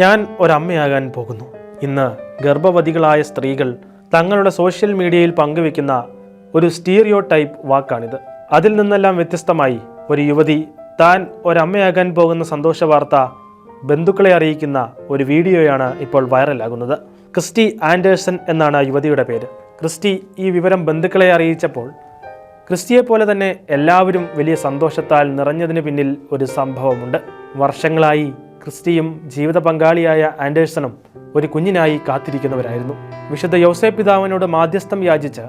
ഞാൻ ഒരമ്മയാകാൻ പോകുന്നു. ഇന്ന് ഗർഭവതികളായ സ്ത്രീകൾ തങ്ങളുടെ സോഷ്യൽ മീഡിയയിൽ പങ്കുവെക്കുന്ന ഒരു സ്റ്റീരിയോ ടൈപ്പ് വാക്കാണിത്. അതിൽ നിന്നെല്ലാം വ്യത്യസ്തമായി ഒരു യുവതി താൻ ഒരമ്മയാകാൻ പോകുന്ന സന്തോഷ വാർത്ത ബന്ധുക്കളെ അറിയിക്കുന്ന ഒരു വീഡിയോയാണ് ഇപ്പോൾ വൈറലാകുന്നത്. ക്രിസ്റ്റി ആൻഡേഴ്സൺ എന്നാണ് യുവതിയുടെ പേര്. ക്രിസ്റ്റി ഈ വിവരം ബന്ധുക്കളെ അറിയിച്ചപ്പോൾ ക്രിസ്റ്റിയെപ്പോലെ തന്നെ എല്ലാവരും വലിയ സന്തോഷത്താൽ നിറഞ്ഞതിന് പിന്നിൽ ഒരു സംഭവമുണ്ട്. വർഷങ്ങളായി ക്രിസ്റ്റിയും ജീവിത പങ്കാളിയായ ആൻഡേഴ്സണും ഒരു കുഞ്ഞിനായി കാത്തിരിക്കുന്നവരായിരുന്നു. വിശുദ്ധ യൗസേപ്പ് പിതാവിനോട് മാധ്യസ്ഥം യാചിച്ച്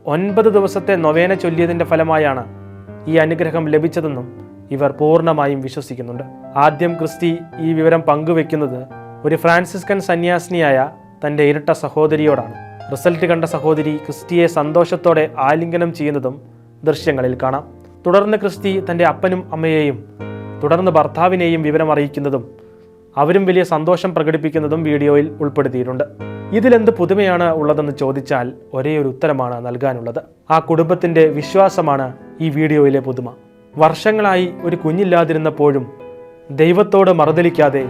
9 ദിവസത്തെ നൊവേന ചൊല്ലിയതിൻ്റെ ഫലമായാണ് ഈ അനുഗ്രഹം ലഭിച്ചതെന്നും ഇവർ പൂർണ്ണമായും വിശ്വസിക്കുന്നുണ്ട്. ആദ്യം ക്രിസ്റ്റി ഈ വിവരം പങ്കുവെക്കുന്നത് ഒരു ഫ്രാൻസിസ്കൻ സന്യാസിനിയായ തൻ്റെ ഇരട്ട സഹോദരിയോടാണ്. റിസൾട്ട് കണ്ട സഹോദരി ക്രിസ്റ്റിയെ സന്തോഷത്തോടെ ആലിംഗനം ചെയ്യുന്നതും ദൃശ്യങ്ങളിൽ കാണാം. തുടർന്ന് ക്രിസ്റ്റി തൻ്റെ അപ്പനും അമ്മയെയും തുടർന്ന് ഭർത്താവിനെയും വിവരം അറിയിക്കുന്നതും അവരും വലിയ സന്തോഷം പ്രകടിപ്പിക്കുന്നതും വീഡിയോയിൽ ഉൾപ്പെടുത്തിയിട്ടുണ്ട്. ഇതിലെന്ത് പുതുമയാണ് ഉള്ളതെന്ന് ചോദിച്ചാൽ ഒരേ ഒരു ഉത്തരമാണ് നൽകാനുള്ളത്. ആ കുടുംബത്തിൻ്റെ വിശ്വാസമാണ് ഈ വീഡിയോയിലെ പുതുമ. വർഷങ്ങളായി ഒരു കുഞ്ഞില്ലാതിരുന്നപ്പോഴും ദൈവത്തോട് മറുതലിക്കാതെ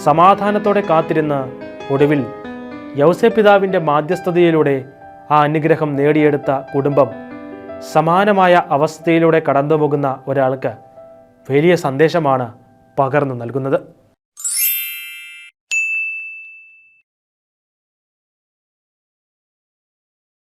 സമാധാനത്തോടെ കാത്തിരുന്ന് ഒടുവിൽ യൗസേപ്പ് പിതാവിൻ്റെ മാധ്യസ്ഥതയിലൂടെ ആ അനുഗ്രഹം നേടിയെടുത്ത കുടുംബം സമാനമായ അവസ്ഥയിലൂടെ കടന്നുപോകുന്ന ഒരാൾക്ക് വലിയ സന്ദേശമാണ് പകർന്നു നൽകുന്നത്.